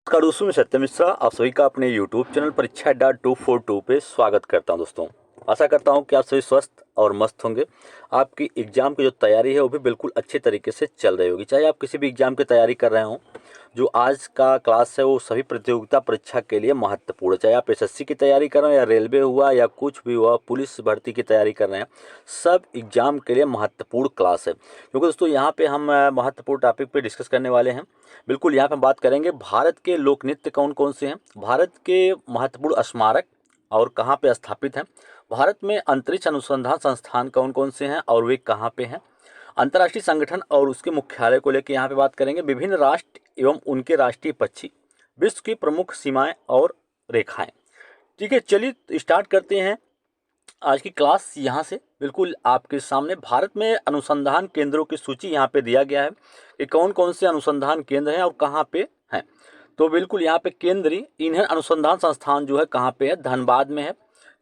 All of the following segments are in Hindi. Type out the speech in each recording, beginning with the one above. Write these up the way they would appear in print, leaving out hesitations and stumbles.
नमस्कार दोस्तों, मैं सत्य मिश्रा आप सभी का अपने YouTube चैनल परीक्षा अड्डा 242 पे स्वागत करता हूं। दोस्तों आशा करता हूं कि आप सभी स्वस्थ और मस्त होंगे। आपकी एग्जाम की जो तैयारी है वो भी बिल्कुल अच्छे तरीके से चल रही होगी। चाहे आप किसी भी एग्जाम की तैयारी कर रहे हों, जो आज का क्लास है वो सभी प्रतियोगिता परीक्षा के लिए महत्वपूर्ण है। चाहे आप एसएससी की तैयारी कर रहे हो या रेलवे हुआ या कुछ भी हुआ, पुलिस भर्ती की तैयारी कर रहे हैं, सब एग्जाम के लिए महत्वपूर्ण क्लास है। क्योंकि दोस्तों यहाँ पे हम महत्वपूर्ण टॉपिक पे डिस्कस करने वाले हैं। बिल्कुल यहाँ पे हम बात करेंगे भारत के लोक नृत्य कौन कौन से हैं, भारत के महत्वपूर्ण स्मारक और कहाँ पे स्थापित हैं, भारत में अंतरिक्ष अनुसंधान संस्थान कौन कौन से हैं और वे कहाँ पे हैं, अंतर्राष्ट्रीय संगठन और उसके मुख्यालय को लेकर यहाँ पे बात करेंगे, विभिन्न राष्ट्र एवं उनके राष्ट्रीय पक्षी, विश्व की प्रमुख सीमाएं और रेखाएं। ठीक है, चलिए स्टार्ट करते हैं आज की क्लास। यहाँ से बिल्कुल आपके सामने भारत में अनुसंधान केंद्रों की सूची यहाँ पे दिया गया है कि कौन कौन से अनुसंधान केंद्र हैं और कहाँ पे हैं। तो बिल्कुल यहाँ पे केंद्रीय ईंधन अनुसंधान संस्थान जो है कहाँ पे है, धनबाद में है।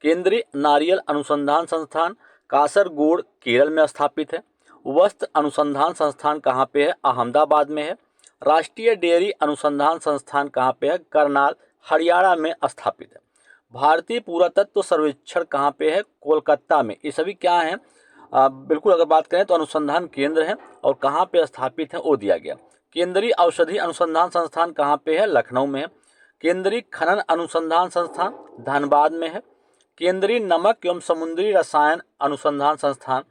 केंद्रीय नारियल अनुसंधान संस्थान कासरगोड केरल में स्थापित है। वस्त्र अनुसंधान संस्थान कहाँ पे है, अहमदाबाद में है। राष्ट्रीय डेयरी अनुसंधान संस्थान कहाँ पे है, करनाल हरियाणा में स्थापित है। भारतीय पुरातत्व सर्वेक्षण कहाँ पे है, कोलकाता में। ये सभी क्या हैं, बिल्कुल अगर बात करें तो अनुसंधान केंद्र हैं और कहाँ पे स्थापित है वो दिया गया। केंद्रीय औषधि अनुसंधान संस्थान कहाँ पे है, लखनऊ में है। केंद्रीय खनन अनुसंधान संस्थान धनबाद में है। केंद्रीय नमक एवं समुद्री रसायन अनुसंधान संस्थान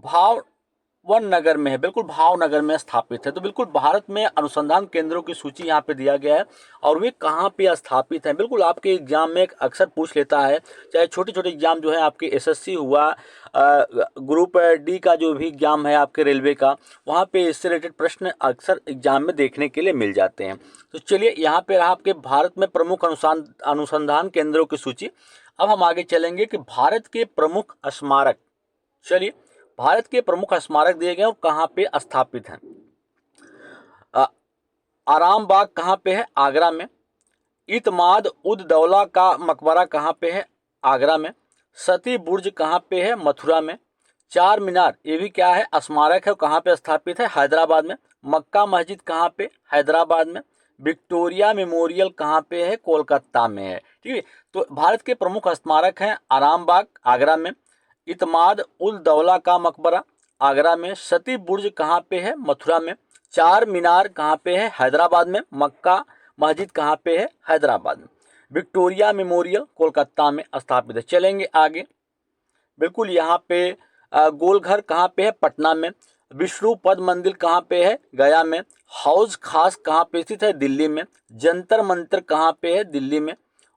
भावनगर में है, बिल्कुल भावनगर में स्थापित है। तो बिल्कुल भारत में अनुसंधान केंद्रों की सूची यहाँ पे दिया गया है और वे कहाँ पे स्थापित हैं। बिल्कुल आपके एग्जाम में अक्सर पूछ लेता है, चाहे छोटे छोटे एग्जाम जो है आपके एसएससी हुआ, ग्रुप डी का जो भी एग्जाम है आपके रेलवे का, वहाँ पे इससे रिलेटेड प्रश्न अक्सर एग्जाम में देखने के लिए मिल जाते हैं। तो चलिए यहाँ पे रहा आपके भारत में प्रमुख अनुसंधान केंद्रों की सूची। अब हम आगे चलेंगे कि भारत के प्रमुख स्मारक। चलिए, भारत के प्रमुख स्मारक दिए गए और कहाँ पे स्थापित हैं। आराम बाग कहाँ पे है, आगरा में। इतमाद उद दौला का मकबरा कहाँ पे है, आगरा में। सती बुर्ज कहाँ पे है, मथुरा में। चार मीनार ये भी क्या है, स्मारक है, कहाँ पे स्थापित है, हैदराबाद में। मक्का मस्जिद कहाँ पे, हैदराबाद में। विक्टोरिया मेमोरियल कहाँ पे है, कोलकाता में है। ठीक है, तो भारत के प्रमुख स्मारक हैं आराम बाग आगरा में, इतमाद उल दौला का मकबरा आगरा में, सती बुर्ज कहाँ पे है, मथुरा में। चार मीनार कहाँ पे है, हैदराबाद में। मक्का मस्जिद कहाँ पे है, हैदराबाद में। विक्टोरिया मेमोरियल कोलकाता में स्थापित है। चलेंगे आगे, बिल्कुल यहाँ पे गोलघर कहाँ पे है, पटना में। विष्णु पद मंदिर कहाँ पे है, गया में। हौज खास कहाँ पे स्थित है, दिल्ली में। जंतर मंतर कहाँ पे है, दिल्ली में।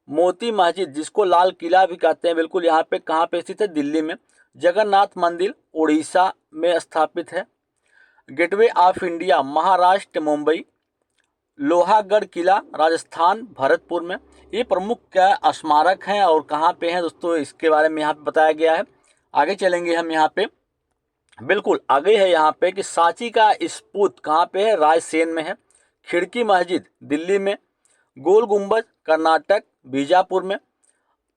मोती मस्जिद जिसको लाल किला भी कहते हैं, बिल्कुल यहाँ पे कहाँ पे स्थित है, दिल्ली में। जगन्नाथ मंदिर उड़ीसा में स्थापित है। Gateway of India Maharashtra Mumbai. Lohagarh किला राजस्थान भरतपुर में। ये प्रमुख क्या स्मारक हैं और कहाँ पे हैं दोस्तों, इसके बारे में यहाँ पे बताया गया है। आगे चलेंगे हम यहाँ पे, बिल्कुल आगे है यहाँ पे कि सांची का स्तूप कहाँ पे है, रायसेन में है। खिड़की मस्जिद दिल्ली में। गोल गुंबद कर्नाटक बीजापुर में।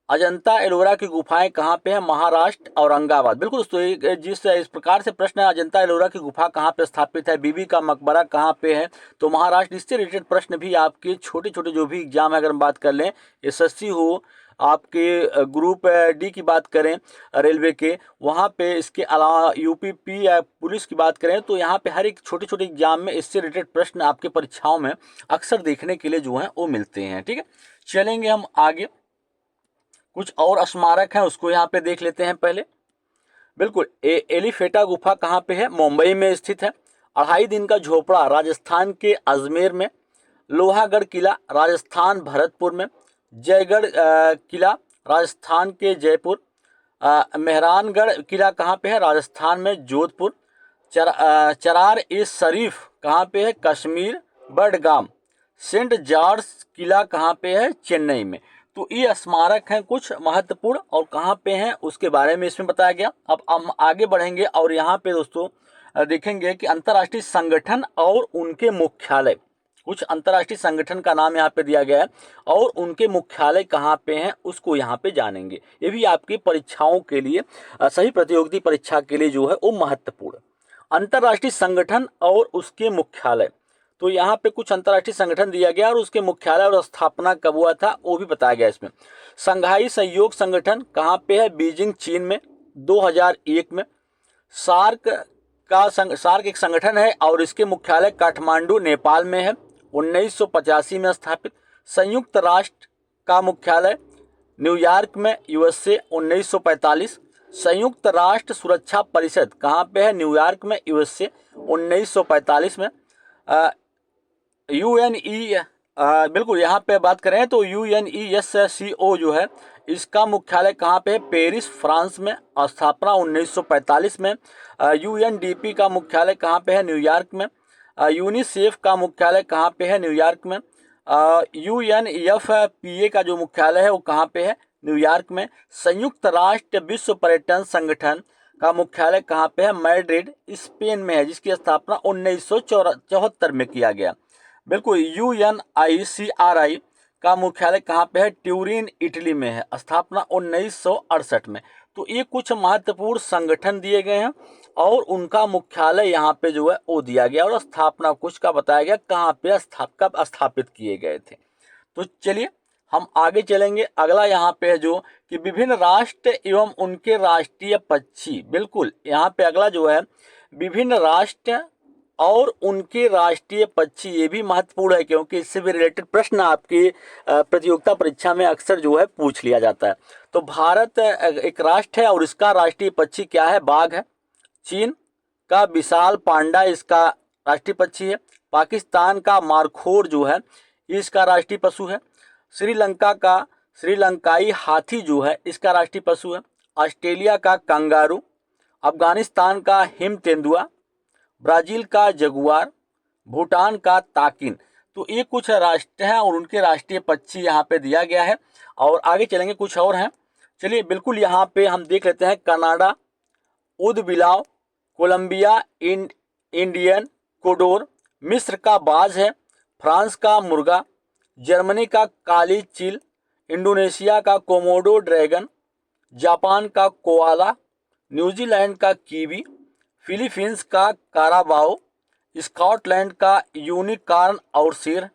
अजंता एलोरा की गुफाएं कहाँ पे है, महाराष्ट्र औरंगाबाद। बिल्कुल दोस्तों, जिस इस प्रकार से प्रश्न है, अजंता एलोरा की गुफा कहाँ पे स्थापित है, बीबी का मकबरा कहाँ पे है, तो महाराष्ट्र। इससे रिलेटेड प्रश्न भी आपके छोटे छोटे जो भी एग्जाम है, अगर हम बात कर लें एसएससी हो, आपके ग्रुप डी की बात करें रेलवे के, वहाँ पे इसके अलावा यूपीपी या पुलिस की बात करें, तो यहाँ पे हर एक छोटे छोटे एग्जाम में इससे रिलेटेड प्रश्न आपके परीक्षाओं में अक्सर देखने के लिए जो है वो मिलते हैं। ठीक है, चलेंगे हम आगे, कुछ और स्मारक हैं उसको यहाँ पे देख लेते हैं पहले। बिल्कुल एलिफेटा गुफा कहाँ पे है, मुंबई में स्थित है। अढ़ाई दिन का झोपड़ा राजस्थान के अजमेर में। लोहागढ़ किला राजस्थान भरतपुर में। जयगढ़ किला राजस्थान के जयपुर। मेहरानगढ़ किला कहाँ पे है, राजस्थान में जोधपुर। चरार ए शरीफ कहाँ पे है, कश्मीर बडगाम। सेंट जॉर्ज किला कहाँ पे है, चेन्नई में। तो ये स्मारक हैं कुछ महत्वपूर्ण और कहाँ पे हैं उसके बारे में इसमें बताया गया। अब हम आगे बढ़ेंगे और यहाँ पे दोस्तों देखेंगे कि अंतर्राष्ट्रीय संगठन और उनके मुख्यालय, कुछ अंतर्राष्ट्रीय संगठन का नाम यहाँ पे दिया गया है और उनके मुख्यालय कहाँ पे हैं उसको यहाँ पे जानेंगे। ये भी आपकी परीक्षाओं के लिए, सही प्रतियोगिता परीक्षा के लिए जो है वो महत्वपूर्ण। अंतर्राष्ट्रीय संगठन और उसके मुख्यालय, तो यहाँ पे कुछ अंतर्राष्ट्रीय संगठन दिया गया और उसके मुख्यालय और स्थापना कब हुआ था वो भी बताया गया इसमें। संघाई सहयोग संगठन कहाँ पे है? बीजिंग चीन में 2001 में। सार्क एक संगठन है और इसके मुख्यालय काठमांडू नेपाल में है, 1985 में स्थापित। संयुक्त राष्ट्र का मुख्यालय न्यूयॉर्क में यूएसए, 1945। संयुक्त राष्ट्र सुरक्षा परिषद कहाँ पे है? न्यूयॉर्क में यूएसए, 1945 में। यूएनई बिल्कुल यहाँ पे बात करें तो UNESCO जो है इसका मुख्यालय कहाँ पे है? पेरिस फ्रांस में, स्थापना 1945 में। यूएनडीपी का मुख्यालय कहाँ पे है? न्यूयॉर्क में। यूनिसेफ का मुख्यालय कहाँ पे है? न्यूयॉर्क में। यूएनएफपीए का जो मुख्यालय है वो कहाँ पे है? न्यूयॉर्क में। संयुक्त राष्ट्र विश्व पर्यटन संगठन का मुख्यालय कहाँ पे है? मैड्रिड स्पेन में है, जिसकी स्थापना 1974 में किया गया। बिल्कुल। UNICRI का मुख्यालय कहाँ पे है? ट्यूरिन इटली में है, स्थापना 1968 में। तो ये कुछ महत्वपूर्ण संगठन दिए गए हैं और उनका मुख्यालय यहाँ पे जो है वो दिया गया और स्थापना कुछ का बताया गया कहाँ पे कब स्थापित किए गए थे। तो चलिए हम आगे चलेंगे। अगला यहाँ पे है जो कि विभिन्न राष्ट्र एवं उनके राष्ट्रीय पक्षी। बिल्कुल यहाँ पे अगला जो है विभिन्न राष्ट्र और उनके राष्ट्रीय पक्षी, ये भी महत्वपूर्ण है क्योंकि इससे भी रिलेटेड प्रश्न आपकी प्रतियोगिता परीक्षा में अक्सर जो है पूछ लिया जाता है। तो भारत एक राष्ट्र है और इसका राष्ट्रीय पक्षी क्या है? बाघ है। चीन का विशाल पांडा इसका राष्ट्रीय पक्षी है। पाकिस्तान का मारखोर जो है इसका राष्ट्रीय पशु है। श्रीलंका का श्रीलंकाई हाथी जो है इसका राष्ट्रीय पशु है। ऑस्ट्रेलिया का कंगारू, अफगानिस्तान का हिम तेंदुआ, ब्राजील का जगुआर, भूटान का ताकिन। तो ये कुछ राष्ट्र हैं और उनके राष्ट्रीय पक्षी यहाँ पे दिया गया है। और आगे चलेंगे, कुछ और हैं। चलिए बिल्कुल यहाँ पे हम देख लेते हैं। कनाडा ऊदबिलाव, कोलंबिया इंडियन कोडोर, मिस्र का बाज है, फ्रांस का मुर्गा, जर्मनी का काली चील, इंडोनेशिया का कोमोडो ड्रैगन, जापान का कोआला, न्यूजीलैंड का कीवी, फिलीपींस का काराबाओ, स्कॉटलैंड का यूनिकॉर्न और शेर,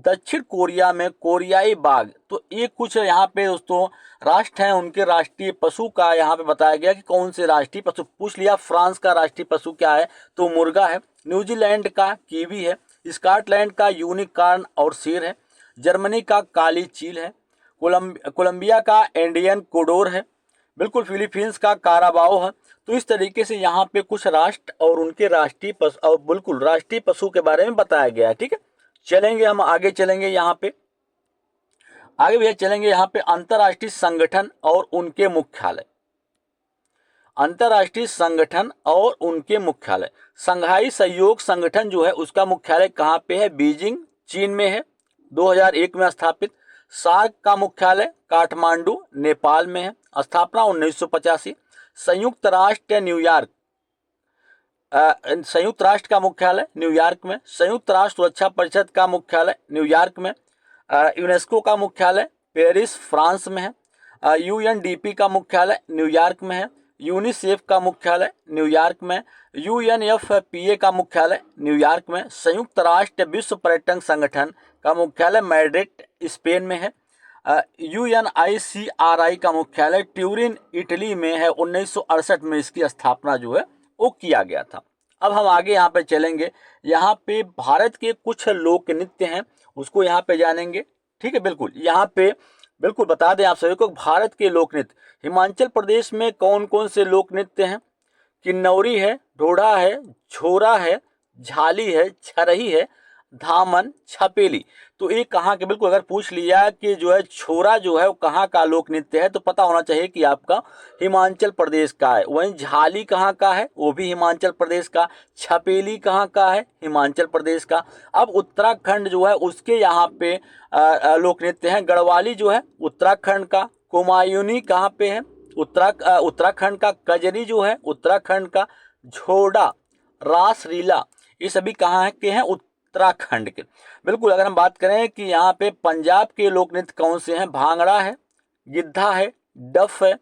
दक्षिण कोरिया में कोरियाई बाघ। तो ये कुछ यहाँ पे दोस्तों राष्ट्र हैं, उनके राष्ट्रीय पशु का यहाँ पे बताया गया कि कौन से राष्ट्रीय पशु। पूछ लिया फ्रांस का राष्ट्रीय पशु क्या है तो मुर्गा है, न्यूजीलैंड का कीवी है, स्कॉटलैंड का यूनिकॉर्न और शेर है, जर्मनी का काली चील है, कोलंबिया का इंडियन कोडोर है, बिल्कुल फिलीपींस का काराबाओ है। तो इस तरीके से यहाँ पे कुछ राष्ट्र और उनके राष्ट्रीय पशु और बिल्कुल राष्ट्रीय पशु के बारे में बताया गया है। ठीक है, चलेंगे हम आगे, चलेंगे यहाँ पे आगे भैया चलेंगे यहाँ पे अंतर्राष्ट्रीय संगठन और उनके मुख्यालय। अंतर्राष्ट्रीय संगठन और उनके मुख्यालय। संघाई सहयोग संगठन जो है उसका मुख्यालय कहाँ पे है? बीजिंग चीन में है, 2001 में स्थापित। सार्क का मुख्यालय काठमांडू नेपाल में है, स्थापना 1985। संयुक्त राष्ट्र न्यूयॉर्क संयुक्त राष्ट्र का मुख्यालय न्यूयॉर्क में। संयुक्त राष्ट्र सुरक्षा परिषद का मुख्यालय न्यूयॉर्क में। यूनेस्को का मुख्यालय पेरिस फ्रांस में है। यूएनडीपी का मुख्यालय न्यूयॉर्क में है। यूनिसेफ का मुख्यालय न्यूयॉर्क में। यूएनएफपीए का मुख्यालय न्यूयॉर्क में। संयुक्त राष्ट्र विश्व पर्यटन संगठन का मुख्यालय मैड्रिड स्पेन में है। UNICRI का मुख्यालय ट्यूरिन इटली में है, 1968 में इसकी स्थापना जो है वो किया गया था। अब हम आगे यहाँ पे चलेंगे। यहाँ पे भारत के कुछ लोक नृत्य हैं उसको यहाँ पे जानेंगे। ठीक है, बिल्कुल यहाँ पे बिल्कुल बता दें आप सभी को भारत के लोक नृत्य। हिमाचल प्रदेश में कौन कौन से लोक नृत्य हैं? किन्नौरी है, ढोढ़ा है, झोरा है, झाली है, छरही है, धामन, छपेली। तो ये कहाँ के? बिल्कुल अगर पूछ लिया कि जो है छोरा जो है वो कहाँ का लोक नृत्य है तो पता होना चाहिए कि आपका हिमाचल प्रदेश का है। वहीं झाली कहाँ का है? वो भी हिमाचल प्रदेश का। छपेली कहाँ का है? हिमाचल प्रदेश का। अब उत्तराखंड जो है उसके यहाँ पे लोक नृत्य हैं। गढ़वाली जो है उत्तराखंड का। कुमायूनी कहाँ पे है? उत्तराखंड का। कजरी जो है उत्तराखंड का। झोड़ा, रासलीला, ये सभी कहाँ के हैं? उत्तराखंड के। बिल्कुल अगर हम बात करें कि यहाँ पे पंजाब के लोक नृत्य कौन से हैं? भांगड़ा है, गिद्धा है, डफ है,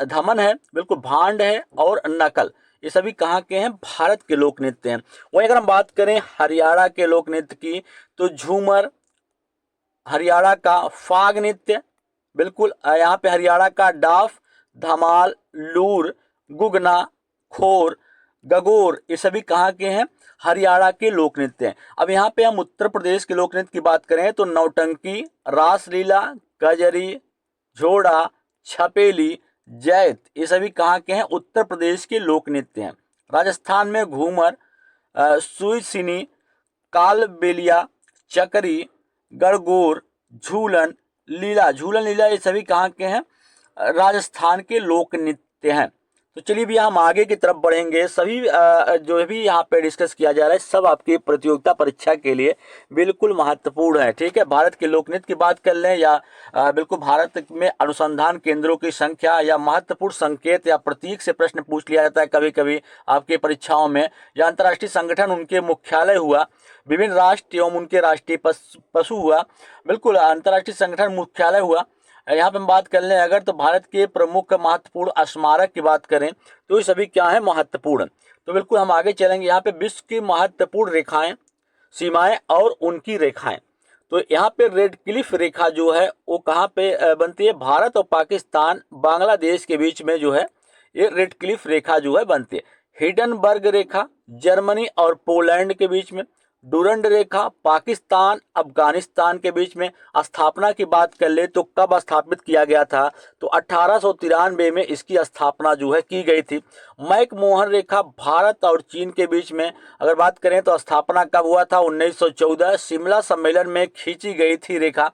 धमन है, बिल्कुल भांड है और नकल। ये सभी कहाँ के हैं? भारत के लोक नृत्य हैं। वहीं अगर हम बात करें हरियाणा के लोक नृत्य की, तो झूमर, हरियाणा का फाग नृत्य, बिल्कुल यहाँ पे हरियाणा का डाफ, धमाल, लूर, गुगना, खोर, गगोर, ये सभी कहाँ के हैं? हरियाणा के लोक नृत्य हैं। अब यहाँ पे हम उत्तर प्रदेश के लोक नृत्य की बात करें तो नौटंकी, रासलीला, कजरी, झोड़ा, छपेली, जैत, ये सभी कहाँ के हैं? उत्तर प्रदेश के लोक नृत्य हैं। राजस्थान में घूमर, सुईसिनी, कालबेलिया, चकरी, गणगौर, झूलन, लीला, झूलन लीला, ये सभी कहाँ के हैं? राजस्थान के लोक नृत्य हैं। तो चलिए भी हम आगे की तरफ बढ़ेंगे। सभी जो भी यहाँ पे डिस्कस किया जा रहा है सब आपकी प्रतियोगिता परीक्षा के लिए बिल्कुल महत्वपूर्ण है। ठीक है, भारत के लोक नृत्य की बात कर लें या बिल्कुल भारत में अनुसंधान केंद्रों की संख्या या महत्वपूर्ण संकेत या प्रतीक से प्रश्न पूछ लिया जाता है कभी कभी आपके परीक्षाओं में, या अंतर्राष्ट्रीय संगठन उनके मुख्यालय हुआ, विभिन्न राष्ट्र एवं उनके राष्ट्रीय पशु हुआ, बिल्कुल अंतर्राष्ट्रीय संगठन मुख्यालय हुआ। यहाँ पे हम बात कर लें अगर तो भारत के प्रमुख महत्वपूर्ण स्मारक की बात करें तो ये सभी क्या है? महत्वपूर्ण। तो बिल्कुल हम आगे चलेंगे। यहाँ पे विश्व की महत्वपूर्ण रेखाएं, सीमाएं और उनकी रेखाएं। तो यहाँ पे रेड क्लिफ रेखा जो है वो कहाँ पे बनती है? भारत और पाकिस्तान, बांग्लादेश के बीच में जो है ये रेड क्लिफ रेखा जो है बनती है। हिडनबर्ग रेखा जर्मनी और पोलैंड के बीच में। डूरंड रेखा पाकिस्तान अफगानिस्तान के बीच में। स्थापना की बात कर ले तो कब स्थापित किया गया था? तो 1893 में इसकी स्थापना जो है की गई थी। मैकमोहन रेखा भारत और चीन के बीच में अगर बात करें तो स्थापना कब हुआ था? 1914 शिमला सम्मेलन में खींची गई थी रेखा।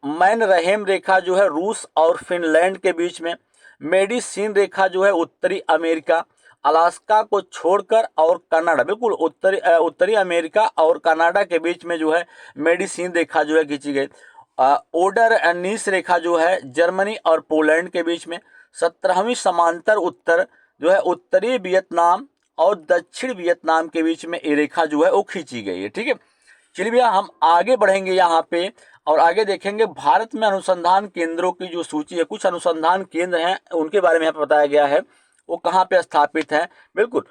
मैनरहेम रेखा जो है रूस और फिनलैंड के बीच में। मेडिसिन रेखा जो है उत्तरी अमेरिका, अलास्का को छोड़कर और कनाडा, बिल्कुल उत्तरी अमेरिका और कनाडा के बीच में जो है मेडिसिन रेखा जो है खींची गई। ओडर नीस रेखा जो है जर्मनी और पोलैंड के बीच में। 17वीं समांतर उत्तर जो है उत्तरी वियतनाम और दक्षिण वियतनाम के बीच में ये रेखा जो है वो खींची गई है। ठीक है, चलिए भैया हम आगे बढ़ेंगे यहाँ पे और आगे देखेंगे भारत में अनुसंधान केंद्रों की जो सूची है। कुछ अनुसंधान केंद्र हैं उनके बारे में यहाँ पे बताया गया है, वो कहाँ पे स्थापित है। बिल्कुल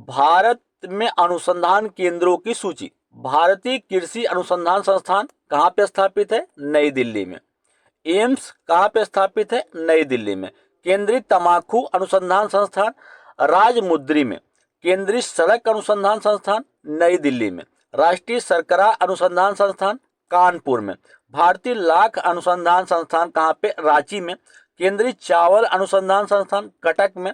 भारत में अनुसंधान केंद्रों की सूची। भारतीय कृषि अनुसंधान संस्थान कहाँ पे स्थापित है? नई दिल्ली में। एम्स कहाँ पे स्थापित है? नई दिल्ली में। केंद्रीय तम्बाकू अनुसंधान संस्थान राजमुंद्री में। केंद्रीय सड़क अनुसंधान संस्थान नई दिल्ली में। राष्ट्रीय शर्करा अनुसंधान संस्थान कानपुर में। भारतीय लाख अनुसंधान संस्थान कहाँ पे? रांची में। केंद्रीय चावल अनुसंधान संस्थान कटक में।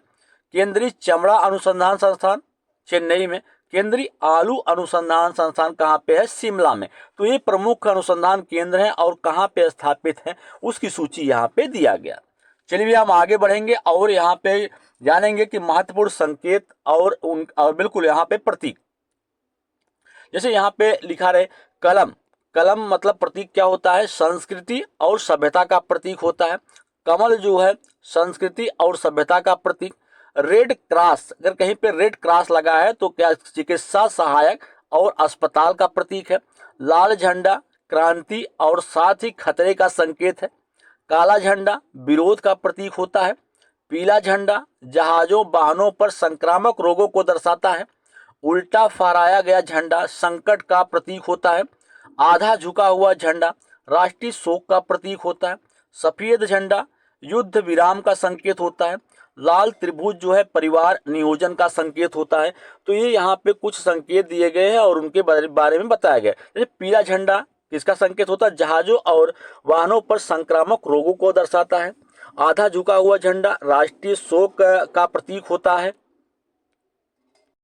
केंद्रीय चमड़ा अनुसंधान संस्थान चेन्नई में। केंद्रीय आलू अनुसंधान संस्थान कहाँ पे है? शिमला में। तो ये प्रमुख अनुसंधान केंद्र हैं और कहाँ पे स्थापित है उसकी सूची यहाँ पे दिया गया। चलिए हम आगे बढ़ेंगे और यहाँ पे जानेंगे कि महत्वपूर्ण संकेत और बिल्कुल यहाँ पे प्रतीक। जैसे यहाँ पे लिखा रहे कलम, कलम मतलब प्रतीक क्या होता है? संस्कृति और सभ्यता का प्रतीक होता है। कमल जो है संस्कृति और सभ्यता का प्रतीक। रेड क्रॉस, अगर कहीं पे रेड क्रॉस लगा है तो क्या? चिकित्सा सहायक और अस्पताल का प्रतीक है। लाल झंडा क्रांति और साथ ही खतरे का संकेत है। काला झंडा विरोध का प्रतीक होता है। पीला झंडा जहाजों वाहनों पर संक्रामक रोगों को दर्शाता है। उल्टा फहराया गया झंडा संकट का प्रतीक होता है। आधा झुका हुआ झंडा राष्ट्रीय शोक का प्रतीक होता है। सफेद झंडा युद्ध विराम का संकेत होता है। लाल त्रिभुज जो है परिवार नियोजन का संकेत होता है। तो ये यहाँ पे कुछ संकेत दिए गए हैं और उनके बारे में बताया गया है। जैसे पीला झंडा किसका संकेत होता है? जहाजों और वाहनों पर संक्रामक रोगों को दर्शाता है। आधा झुका हुआ झंडा राष्ट्रीय शोक का प्रतीक होता है।